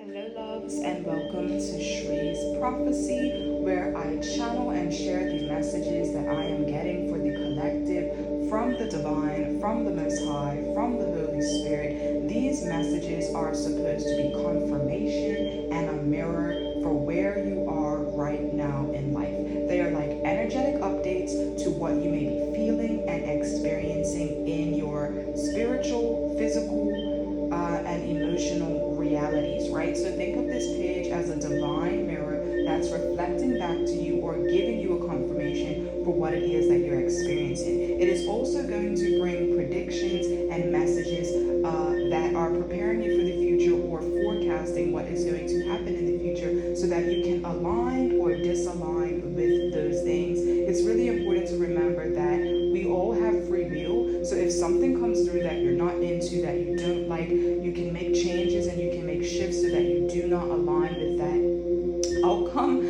Hello, loves, and welcome to Shree's Prophecy, where I channel and share the messages that I am getting for the collective from the divine, from the Most High, from the Holy Spirit. These messages are supposed to be confirmation and a mirror for where you are right now in life. They are like energetic updates to what you may be feeling and experiencing in your spiritual, physical, and emotional realities, right? So think of this page as a divine mirror that's reflecting back to you or giving you a confirmation for what it is that you're experiencing. It is also going to bring predictions and messages that are preparing you for the future or forecasting what is going to happen in the future so that you can align or disalign with those things. It's really important to remember that we all have free will. So if something comes through that you're not into, that you don't like, you can make changes and you can make shifts so that you do not align with that outcome.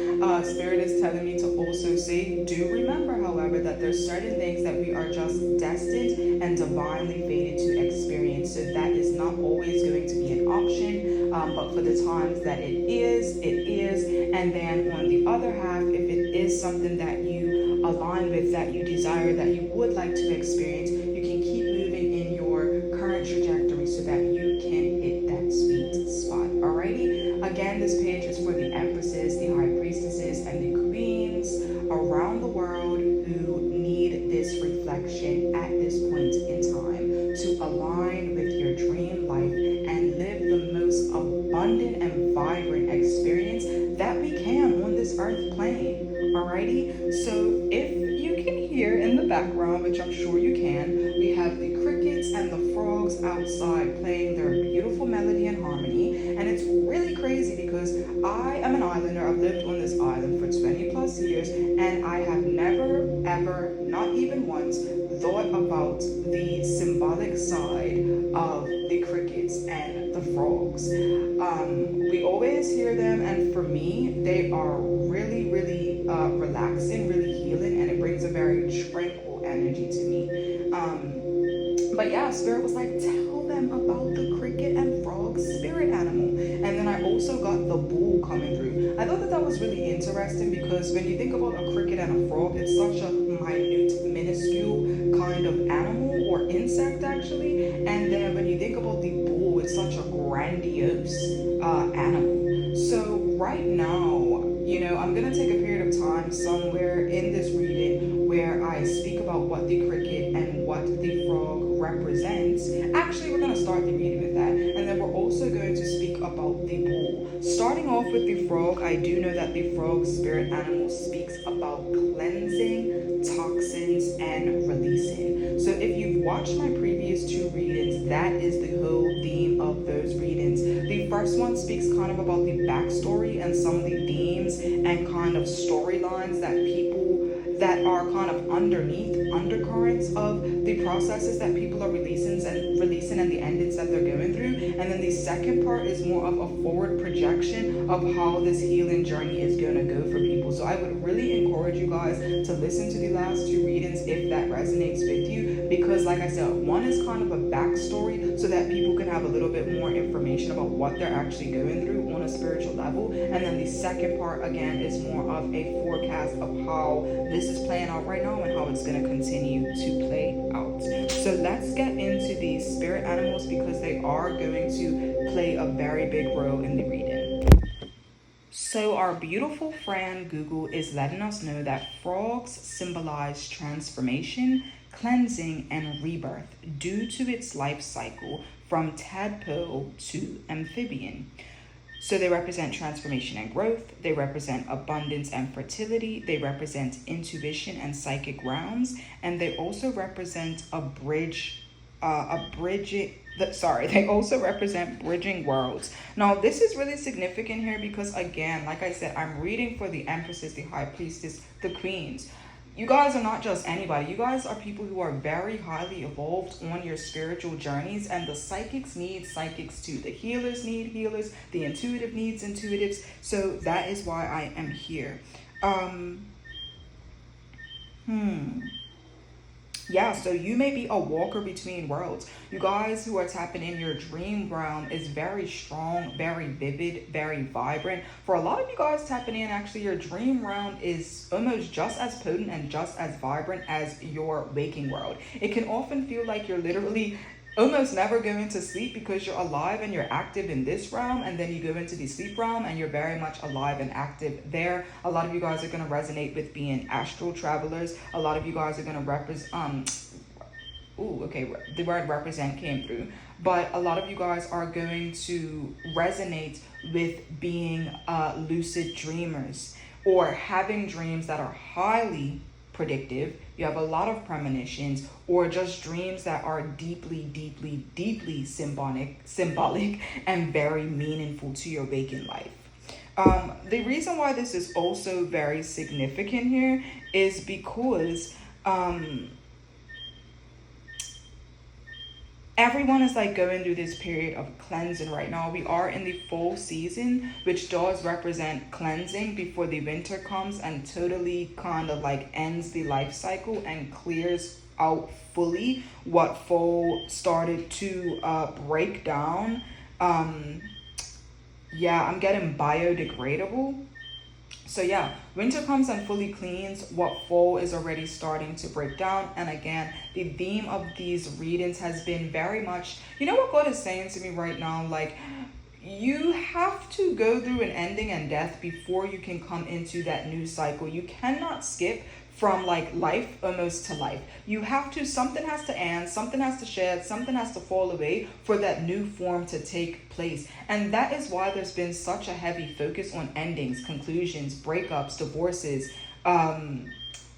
Spirit is telling me to also say, do remember, however, that there's certain things that we are just destined and divinely fated to experience. So that is not always going to be an option, but for the times that it is, it is. And then on the other half, if it is something that you align with, that you desire, that you would like to experience, you can keep moving in your current trajectory so that you can hit that sweet spot. Alrighty? Again, this page is for the empresses, the high priestesses, and the queens around the world who need this reflection at this point in time to align with your dream life and live the most abundant and vibrant experience that we can on this earth plane. Alrighty? So if you can hear in the background, which I'm sure you can, we have the crickets and the frogs outside playing their beautiful melody and harmony. And it's really crazy because I am an islander. I've lived on this island for 20 plus years, and I have never, ever, not even once, thought about the symbolic side of the crickets and the frogs. We always hear them, and for me, they are really, really relaxing, really healing, and it brings a very tranquil energy to me. But yeah, Spirit was like, tell them about the cricket and frog spirit animal. And then I also got the bull coming through. I thought that that was really interesting because when you think about a cricket and a frog, it's such a minute, minuscule kind of animal or insect actually. And then when you think about the bull, it's such a grandiose animal. So right now, I'm going to take a period of time somewhere in this reading where I speak about what the cricket and what the frog represents. Actually, we're going to start the reading with that, and then we're also going to speak about the bull. Starting off with the frog, I do know that the frog spirit animal speaks about cleansing, toxins, and releasing. So if you've watched my previous two readings, that is the whole theme of those readings. The first one speaks kind of about the backstory and some of the themes and kind of storylines that people that are kind of undercurrents of the processes that people are releasing and the endings that they're going through. And then the second part is more of a forward projection of how this healing journey is going to go for people. So I would really encourage you guys to listen to the last two readings if that resonates with you, because like I said, one is kind of a backstory so that people can have a little bit more information about what they're actually going through on a spiritual level, and then the second part again is more of a forecast of how this is playing out right now and how it's going to continue to play out. So let's get into these spirit animals because they are going to play a very big role in the reading. So our beautiful friend Google is letting us know that frogs symbolize transformation, cleansing, and rebirth due to its life cycle from tadpole to amphibian. So they represent transformation and growth. They represent abundance and fertility. They represent intuition and psychic realms. And they also represent they also represent bridging worlds. Now, this is really significant here because, again, like I said, I'm reading for the empresses, the high priestess, the queens. You guys are not just anybody. You guys are people who are very highly evolved on your spiritual journeys, and the psychics need psychics too. The healers need healers. The intuitive needs intuitives. So that is why I am here. Yeah, so you may be a walker between worlds. You guys who are tapping in, your dream realm is very strong, very vivid, very vibrant. For a lot of you guys tapping in, actually, your dream realm is almost just as potent and just as vibrant as your waking world. It can often feel like you're literally almost never going to sleep because you're alive and you're active in this realm, and then you go into the sleep realm and you're very much alive and active there. A lot of you guys are going to resonate with being astral travelers. A lot of you guys are going to represent the word represent came through, but a lot of you guys are going to resonate with being lucid dreamers, or having dreams that are highly predictive. You have a lot of premonitions, or just dreams that are deeply, deeply, deeply symbolic and very meaningful to your waking life. The reason why this is also very significant here is because everyone is like going through this period of cleansing right now. We are in the fall season, which does represent cleansing before the winter comes and totally kind of like ends the life cycle and clears out fully what fall started to break down. Yeah, I'm getting biodegradable. So yeah, winter comes and fully cleans what fall is already starting to break down. And again, the theme of these readings has been very much, you know what God is saying to me right now? Like, you have to go through an ending and death before you can come into that new cycle. You cannot skip from like life almost to life. You have to, something has to end, something has to shed, something has to fall away for that new form to take place. And that is why there's been such a heavy focus on endings, conclusions, breakups, divorces,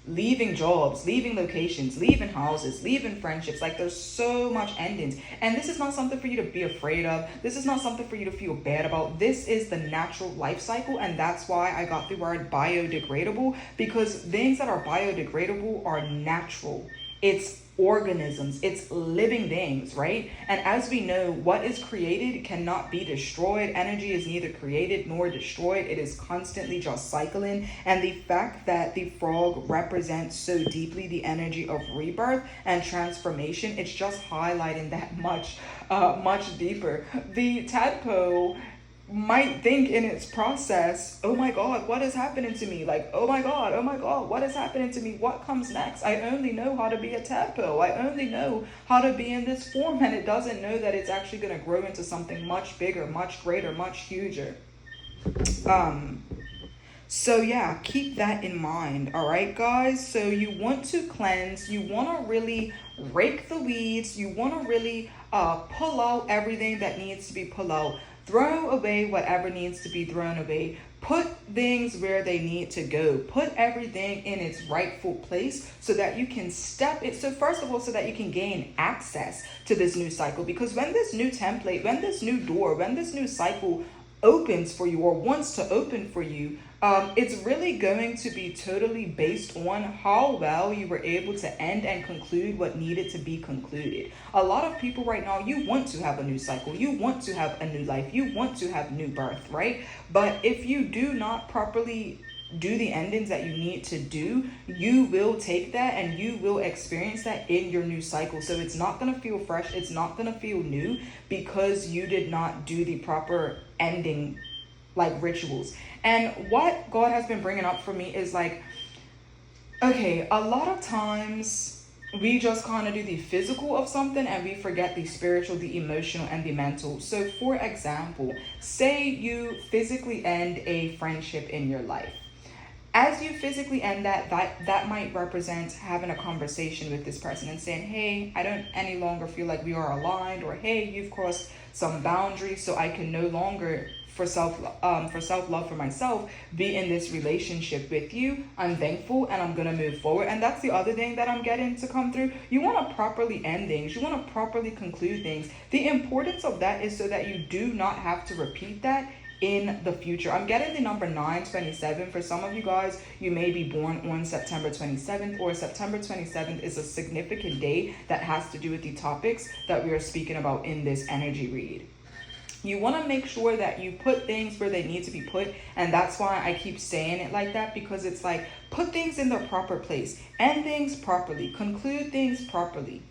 leaving jobs, leaving locations, leaving houses, leaving friendships. Like, there's so much endings, and this is not something for you to be afraid of. This is not something for you to feel bad about. This is the natural life cycle, and that's why I got the word biodegradable, because things that are biodegradable are natural. It's organisms, it's living things, right? And as we know, what is created cannot be destroyed. Energy is neither created nor destroyed. It is constantly just cycling. And the fact that the frog represents so deeply the energy of rebirth and transformation, it's just highlighting that much deeper. The tadpole might think in its process, oh my God, what is happening to me? Like, oh my God, what is happening to me? What comes next? I only know how to be a tadpole. I only know how to be in this form. And it doesn't know that it's actually going to grow into something much bigger, much greater, much huger. So yeah, keep that in mind. All right, guys. So you want to cleanse, you want to really rake the weeds, you want to really pull out everything that needs to be pulled out. Throw away whatever needs to be thrown away. Put things where they need to go. Put everything in its rightful place so that you can step it. So first of all, so that you can gain access to this new cycle. Because when this new template, when this new door, when this new cycle opens for you or wants to open for you, it's really going to be totally based on how well you were able to end and conclude what needed to be concluded. A lot of people right now, you want to have a new cycle, you want to have a new life, you want to have new birth, right? But if you do not properly do the endings that you need to do, you will take that and you will experience that in your new cycle. So it's not going to feel fresh, it's not going to feel new, because you did not do the proper ending like rituals. And what God has been bringing up for me is like, okay, a lot of times we just kind of do the physical of something and we forget the spiritual, the emotional, and the mental. So for example, say you physically end a friendship in your life. As you physically end that might represent having a conversation with this person and saying, hey, I don't any longer feel like we are aligned, or hey, you've crossed some boundaries, so I can no longer for self-love for myself be in this relationship with you. I'm thankful and I'm gonna move forward. And that's the other thing that I'm getting to come through. You want to properly end things, you want to properly conclude things. The importance of that is so that you do not have to repeat that in the future. I'm getting the number 927. For some of you guys, you may be born on September 27th, or September 27th is a significant day that has to do with the topics that we are speaking about in this energy read. You want to make sure that you put things where they need to be put. And that's why I keep saying it like that, because it's like, put things in their proper place, end things properly, conclude things properly.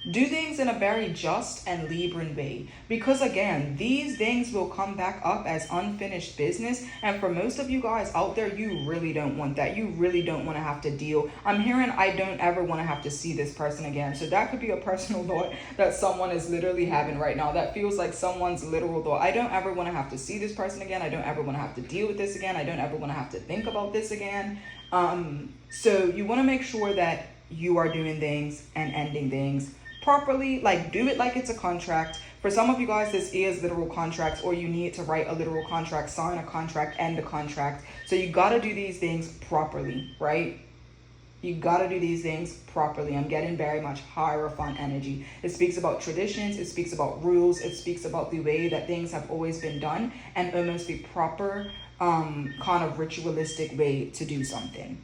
Do things in a very just and Libran way, because again, these things will come back up as unfinished business. And for most of you guys out there, you really don't want that. You really don't want to have to deal. I'm hearing, I don't ever want to have to see this person again. So that could be a personal thought that someone is literally having right now. That feels like someone's literal thought. I don't ever want to have to see this person again. I don't ever want to have to deal with this again. I don't ever want to have to think about this again. So you want to make sure that you are doing things and ending things properly. Like, do it like it's a contract. For some of you guys, this is literal contracts, or you need to write a literal contract, sign a contract, end a contract. So you got to do these things properly, right? You got to do these things properly. I'm getting very much Hierophant energy. It speaks about traditions. It speaks about rules. It speaks about the way that things have always been done, and almost the proper kind of ritualistic way to do something.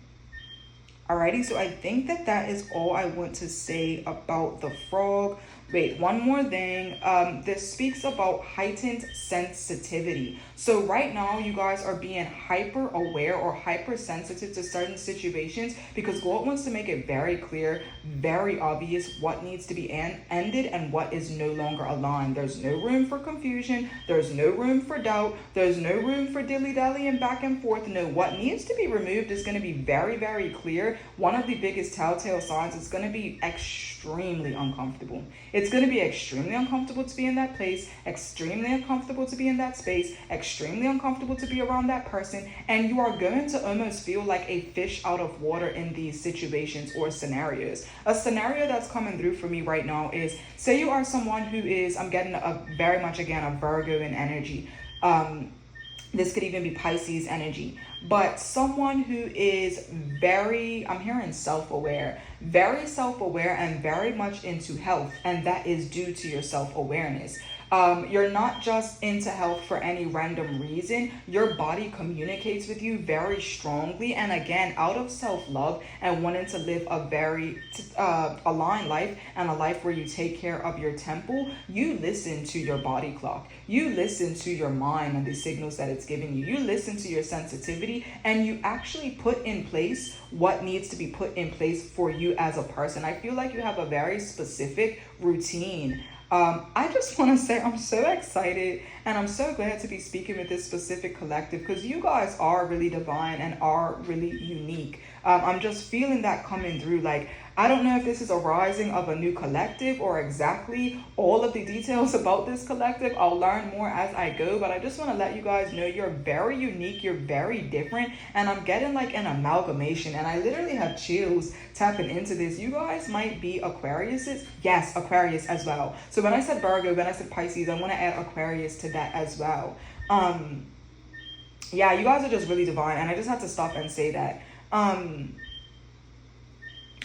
Alrighty, so I think that is all I want to say about the frog. Wait, one more thing. This speaks about heightened sensitivity. So right now, you guys are being hyper aware or hypersensitive to certain situations, because God wants to make it very clear, very obvious what needs to be ended and what is no longer aligned. There's no room for confusion. There's no room for doubt. There's no room for dilly-dallying back and forth. No, what needs to be removed is going to be very, very clear. One of the biggest telltale signs is going to be extremely uncomfortable. It's going to be extremely uncomfortable to be in that place, extremely uncomfortable to be in that space, extremely uncomfortable to be around that person, and you are going to almost feel like a fish out of water in these situations or scenarios. A scenario that's coming through for me right now is, say you are someone who is, I'm getting a very much, again, a Virgo in energy. This could even be Pisces energy, but someone who is very, I'm hearing self-aware and very much into health, and that is due to your self-awareness. You're not just into health for any random reason. Your body communicates with you very strongly, and again, out of self-love and wanting to live a very aligned life, and a life where you take care of your temple, you listen to your body clock. You listen to your mind and the signals that it's giving you. You listen to your sensitivity, and you actually put in place what needs to be put in place for you as a person. I feel like you have a very specific routine. I just want to say I'm so excited, and I'm so glad to be speaking with this specific collective, because you guys are really divine and are really unique. I'm just feeling that coming through. Like, I don't know if this is a rising of a new collective or exactly all of the details about this collective. I'll learn more as I go, but I just want to let you guys know you're very unique, you're very different, and I'm getting like an amalgamation, and I literally have chills tapping into this. You guys might be Aquariuses. Yes, Aquarius as well. So when I said Virgo, when I said Pisces, I want to add Aquarius to that as well. Yeah, you guys are just really divine, and I just had to stop and say that.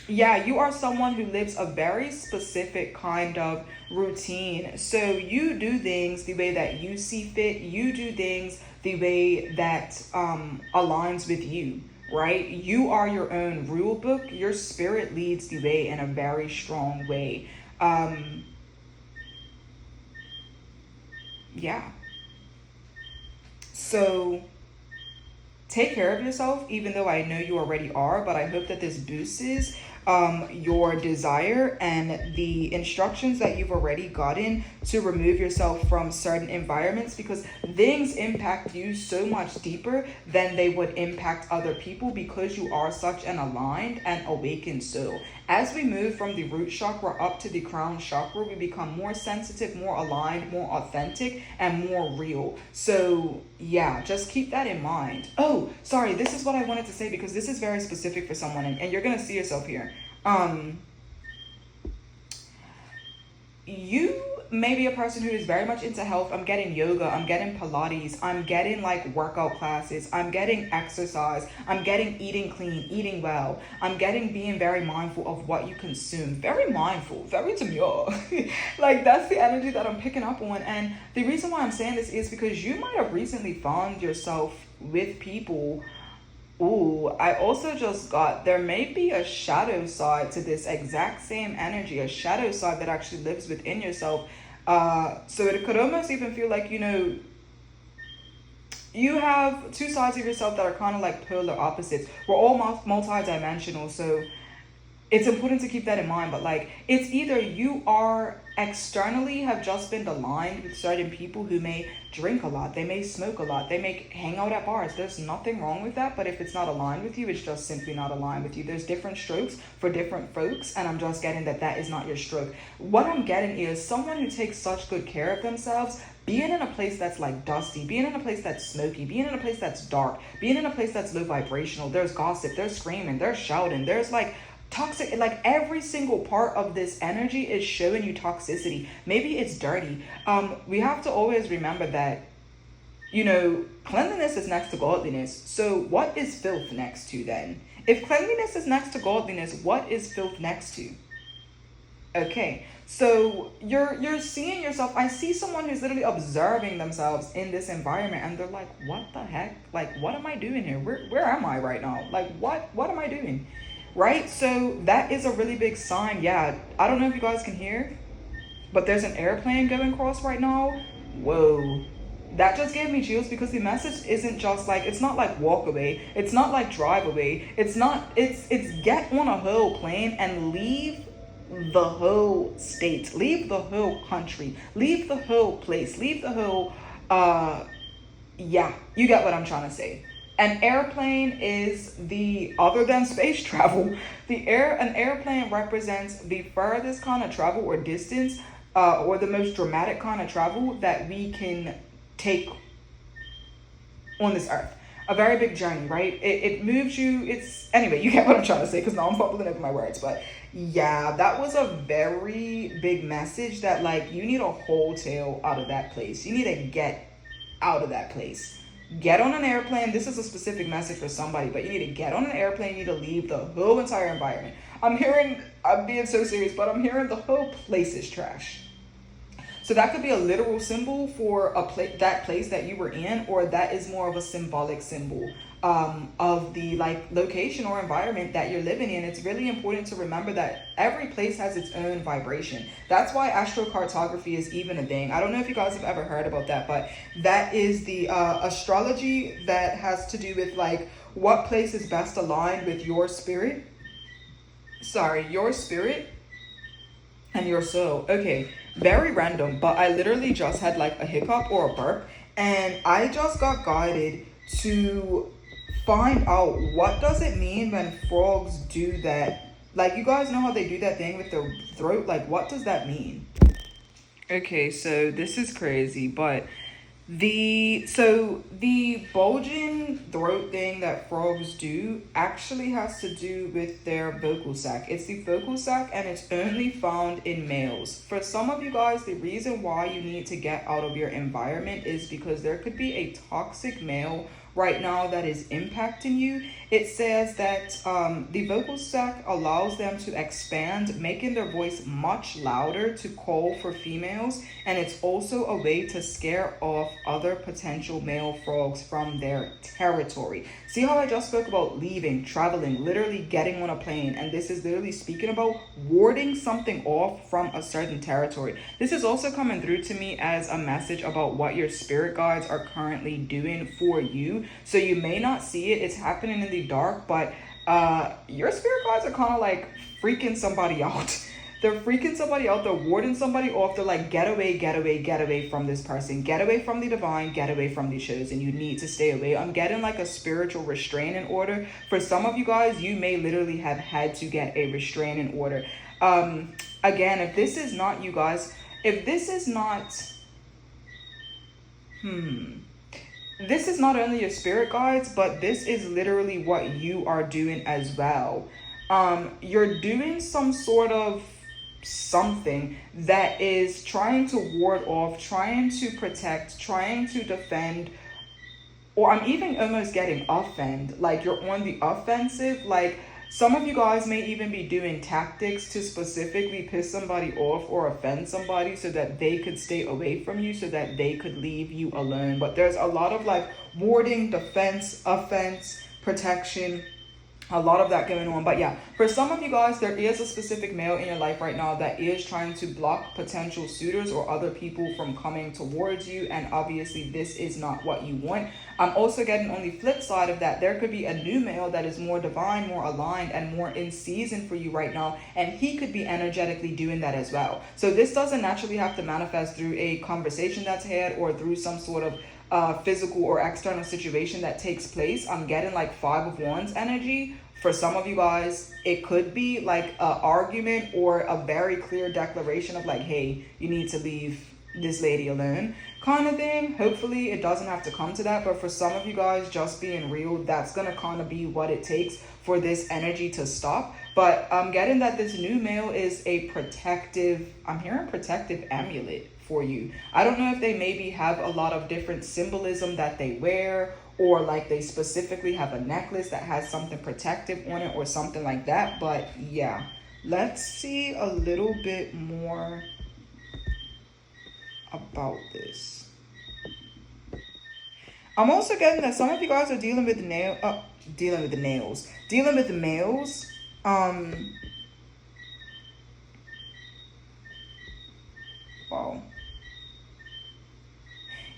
Yeah, you are someone who lives a very specific kind of routine. So you do things the way that you see fit. You do things the way that aligns with you, right? You are your own rule book. Your spirit leads the way in a very strong way. Yeah. So take care of yourself, even though I know you already are, but I hope that this boosts your desire and the instructions that you've already gotten to remove yourself from certain environments, because things impact you so much deeper than they would impact other people, because you are such an aligned and awakened soul. As we move from the root chakra up to the crown chakra, we become more sensitive, more aligned, more authentic, and more real. So yeah, just keep that in mind. Oh, sorry, this is what I wanted to say, because this is very specific for someone, and you're gonna see yourself here. You may be a person who is very much into health. I'm getting yoga, I'm getting Pilates, I'm getting like workout classes, I'm getting exercise, I'm getting eating clean, eating well, I'm getting being very mindful of what you consume. Very mindful, very demure. Like, that's the energy that I'm picking up on. And the reason why I'm saying this is because you might have recently found yourself with people. Ooh, I also just got, there may be a shadow side to this exact same energy, a shadow side that actually lives within yourself. So it could almost even feel like, you have two sides of yourself that are kind of like polar opposites. We're all multi-dimensional, so it's important to keep that in mind. But like, it's either you are externally have just been aligned with certain people who may drink a lot, they may smoke a lot, they may hang out at bars. There's nothing wrong with that, but if it's not aligned with you, it's just simply not aligned with you. There's different strokes for different folks, and I'm just getting that is not your stroke. What I'm getting is someone who takes such good care of themselves, being in a place that's like dusty, being in a place that's smoky, being in a place that's dark, being in a place that's low vibrational. There's gossip, there's screaming, there's shouting, there's like toxic, like every single part of this energy is showing you toxicity. Maybe it's dirty. We have to always remember that, cleanliness is next to godliness. So what is filth next to then? If cleanliness is next to godliness, what is filth next to? Okay, so you're seeing yourself. I see someone who's literally observing themselves in this environment, and they're like, what the heck? Like, what am I doing here? Where am I right now? Like, what am I doing? Right? So that is a really big sign. Yeah, I don't know if you guys can hear, but there's an airplane going across right now. Whoa. That just gave me chills, because the message isn't just like, it's not like walk away. It's not like drive away. It's get on a whole plane and leave the whole state, leave the whole country, leave the whole place, leave the whole, yeah, you get what I'm trying to say. An airplane is other than space travel, an airplane represents the furthest kind of travel or distance, or the most dramatic kind of travel that we can take on this earth. A very big journey, right? It moves you. Anyway, you get what I'm trying to say, because now I'm fumbling over my words. But yeah, that was a very big message that, like, you need to wholesale out of that place. You need to get out of that place. Get on an airplane. This is a specific message for somebody, but you need to get on an airplane. You need to leave the whole entire environment. I'm being so serious, but I'm hearing the whole place is trash. So that could be a literal symbol for that place that you were in, or that is more of a symbolic symbol of the like location or environment that you're living in. It's really important to remember that every place has its own vibration. That's why astrocartography is even a thing. I don't know if you guys have ever heard about that, but that is the astrology that has to do with like what place is best aligned with your spirit. Your spirit and your soul. Okay, very random, but I literally just had like a hiccup or a burp, and I just got guided to find out what does it mean when frogs do that. Like, you guys know how they do that thing with their throat? Like, what does that mean? Okay, so this is crazy, but the bulging throat thing that frogs do actually has to do with their vocal sac. It's the vocal sac, and it's only found in males. For some of you guys, the reason why you need to get out of your environment is because there could be a toxic male right now that is impacting you. It says that the vocal sac allows them to expand, making their voice much louder to call for females, and it's also a way to scare off other potential male frogs from their territory. See how I just spoke about leaving, traveling, literally getting on a plane, and this is literally speaking about warding something off from a certain territory. This is also coming through to me as a message about what your spirit guides are currently doing for you. So you may not see it, it's happening in the dark, but your spirit guides are kind of like freaking somebody out. They're freaking somebody out, they're warding somebody off. They're like, get away from this person, get away from the divine, get away from these shows, and you need to stay away. I'm getting like a spiritual restraining order. For some of you guys, you may literally have had to get a restraining order. Again, if this is not you guys, if this is not this is not only your spirit guides, but this is literally what you are doing as well. You're doing some sort of something that is trying to ward off, trying to protect, trying to defend, or I'm even almost getting offend. Like, you're on the offensive. Like, some of you guys may even be doing tactics to specifically piss somebody off or offend somebody so that they could stay away from you, so that they could leave you alone. But there's a lot of like warding, defense, offense, protection, a lot of that going on. But yeah, for some of you guys, there is a specific male in your life right now that is trying to block potential suitors or other people from coming towards you, and obviously this is not what you want. I'm also getting on the flip side of that, there could be a new male that is more divine, more aligned, and more in season for you right now, and he could be energetically doing that as well. So this doesn't naturally have to manifest through a conversation that's had or through some sort of physical or external situation that takes place. I'm getting like 5 of Wands energy. For some of you guys, it could be like an argument or a very clear declaration of like, hey, you need to leave this lady alone kind of thing. Hopefully it doesn't have to come to that, but for some of you guys, just being real, that's gonna kind of be what it takes for this energy to stop. But I'm getting that this new male is a protective, I'm hearing protective amulet for you. I don't know if they maybe have a lot of different symbolism that they wear, or like they specifically have a necklace that has something protective on it or something like that. But yeah, let's see a little bit more about this. I'm also getting that some of you guys are dealing with the males. Wow.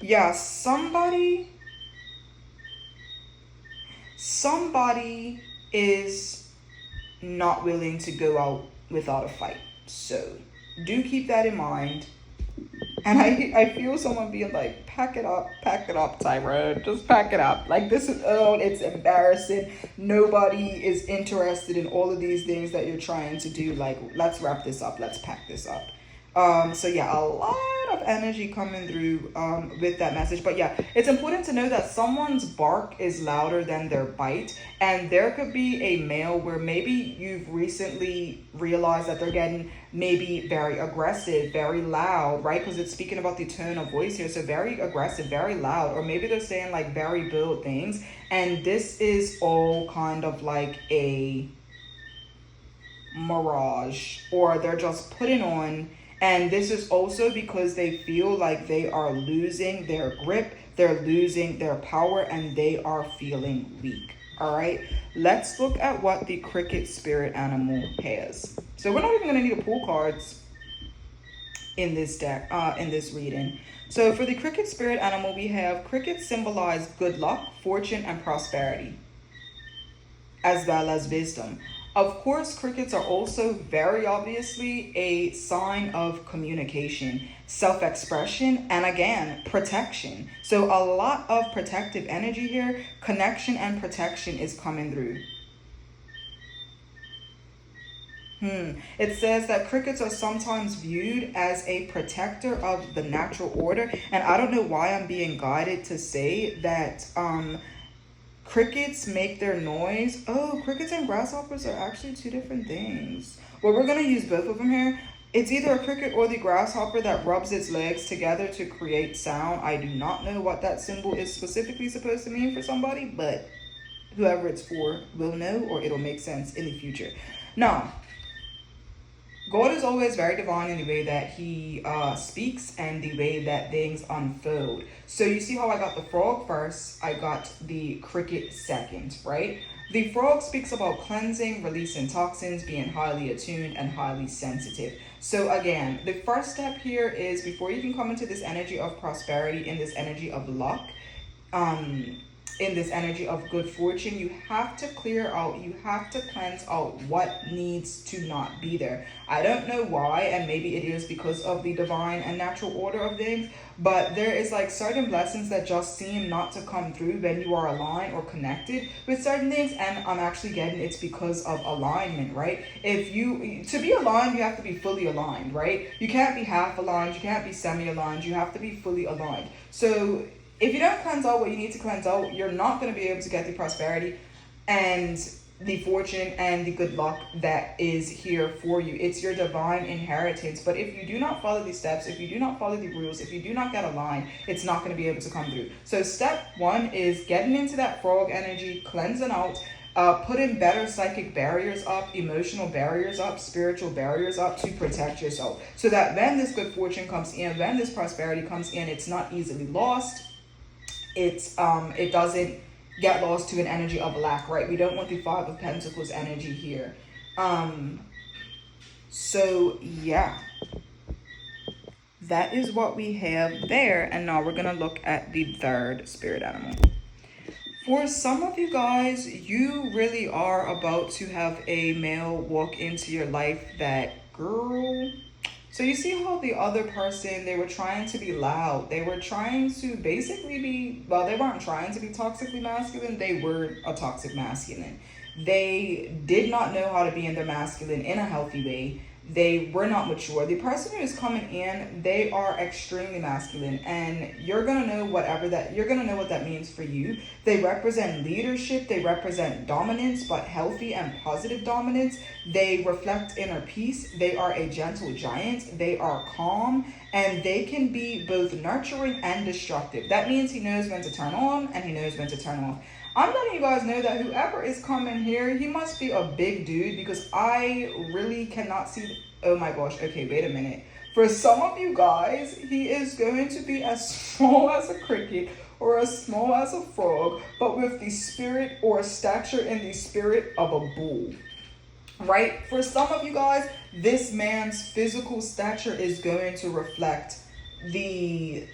Yeah, somebody is not willing to go out without a fight. So do keep that in mind. And I feel someone being like, pack it up, Tyrone, just pack it up. Like, this is, oh, it's embarrassing. Nobody is interested in all of these things that you're trying to do. Like, let's wrap this up, let's pack this up. So yeah, a lot of energy coming through with that message. But yeah, it's important to know that someone's bark is louder than their bite, and there could be a male where maybe you've recently realized that they're getting maybe very aggressive, very loud, right? Because it's speaking about the tone of voice here. So very aggressive, very loud, or maybe they're saying like very bold things, and this is all kind of like a mirage, or they're just putting on. And this is also because they feel like they are losing their grip, they're losing their power, and they are feeling weak. All right, let's look at what the cricket spirit animal has. So we're not even going to need to pull cards in this deck, in this reading. So for the cricket spirit animal, we have crickets symbolize good luck, fortune, and prosperity, as well as wisdom. Of course, crickets are also very obviously a sign of communication, self-expression, and again, protection. So a lot of protective energy here, connection and protection is coming through. It says that crickets are sometimes viewed as a protector of the natural order. And I don't know why I'm being guided to say that crickets make their noise. Oh, crickets and grasshoppers are actually two different things. Well, we're going to use both of them here. It's either a cricket or the grasshopper that rubs its legs together to create sound. I do not know what that symbol is specifically supposed to mean for somebody, but whoever it's for will know, or it'll make sense in the future. Now, God is always very divine in the way that he speaks and the way that things unfold. So you see how I got the frog first, I got the cricket second, right? The frog speaks about cleansing, releasing toxins, being highly attuned and highly sensitive. So again, the first step here is, before you can come into this energy of prosperity, in this energy of luck, in this energy of good fortune, you have to clear out, you have to cleanse out what needs to not be there. I don't know why, and maybe it is because of the divine and natural order of things, but there is like certain blessings that just seem not to come through when you are aligned or connected with certain things. And I'm actually getting it's because of alignment, right? To be aligned, you have to be fully aligned, right? You can't be half aligned, you can't be semi-aligned, you have to be fully aligned. So if you don't cleanse out what you need to cleanse out, you're not going to be able to get the prosperity and the fortune and the good luck that is here for you. It's your divine inheritance. But if you do not follow these steps, if you do not follow the rules, if you do not get aligned, it's not going to be able to come through. So step one is getting into that frog energy, cleansing out, putting better psychic barriers up, emotional barriers up, spiritual barriers up to protect yourself. So that when this good fortune comes in, when this prosperity comes in, it's not easily lost. It doesn't get lost to an energy of lack, right? We don't want the Five of Pentacles energy here. So yeah, that is what we have there. And now we're going to look at the third spirit animal. For some of you guys, you really are about to have a male walk into your life that, girl. So you see how the other person, they were trying to be loud. They were trying to basically be, well, they weren't trying to be toxically masculine. They were a toxic masculine. They did not know how to be in their masculine in a healthy way. They were not mature. The person who is coming in, they are extremely masculine, and you're gonna know what that means for you. They represent leadership, they represent dominance, but healthy and positive dominance. They reflect inner peace. They are a gentle giant. They are calm, and they can be both nurturing and destructive. That means he knows when to turn on and he knows when to turn off. I'm letting you guys know that whoever is coming here, he must be a big dude, because I really cannot see. Oh my gosh. Okay, wait a minute. For some of you guys, he is going to be as small as a cricket or as small as a frog, but with the spirit or stature in the spirit of a bull. Right? For some of you guys, this man's physical stature is going to reflect the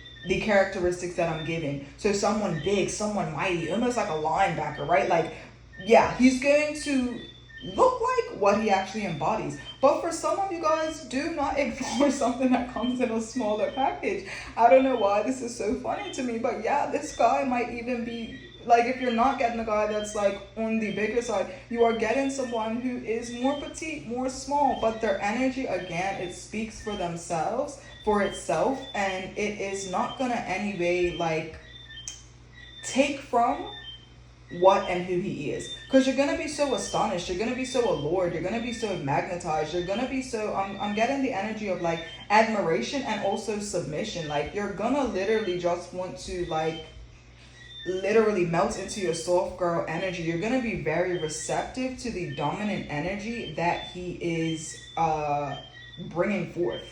characteristics that I'm giving. So someone big, someone mighty, almost like a linebacker, right? Like, yeah, he's going to look like what he actually embodies. But for some of you guys, do not ignore something that comes in a smaller package. I don't know why this is so funny to me, but yeah, this guy might even be, like, if you're not getting a guy that's like on the bigger side, you are getting someone who is more petite, more small, but their energy, again, it speaks for itself, and it is not gonna anyway like take from what and who he is, because you're gonna be so astonished, you're gonna be so allured, you're gonna be so magnetized, you're gonna be so I'm getting the energy of like admiration and also submission. Like, you're gonna literally just want to like literally melt into your soft girl energy. You're gonna be very receptive to the dominant energy that he is bringing forth.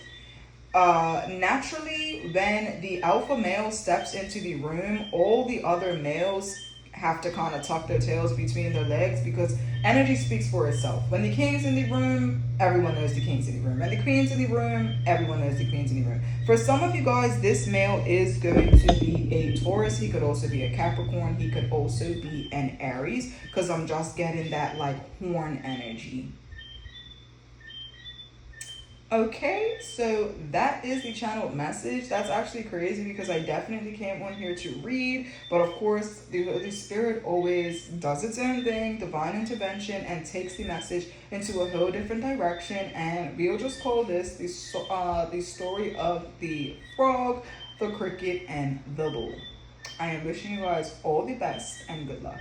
Naturally, when the alpha male steps into the room, all the other males have to kind of tuck their tails between their legs, because energy speaks for itself. When the king's in the room, everyone knows the king's in the room. When the queen's in the room, everyone knows the queen's in the room. For some of you guys, this male is going to be a Taurus. He could also be a Capricorn. He could also be an Aries, because I'm just getting that like horn energy. Okay, so that is the channeled message. That's actually crazy, because I definitely came on here to read, but of course the Holy Spirit always does its own thing, divine intervention, and takes the message into a whole different direction. And we'll just call this the story of the frog, the cricket, and the bull. I am wishing you guys all the best and good luck.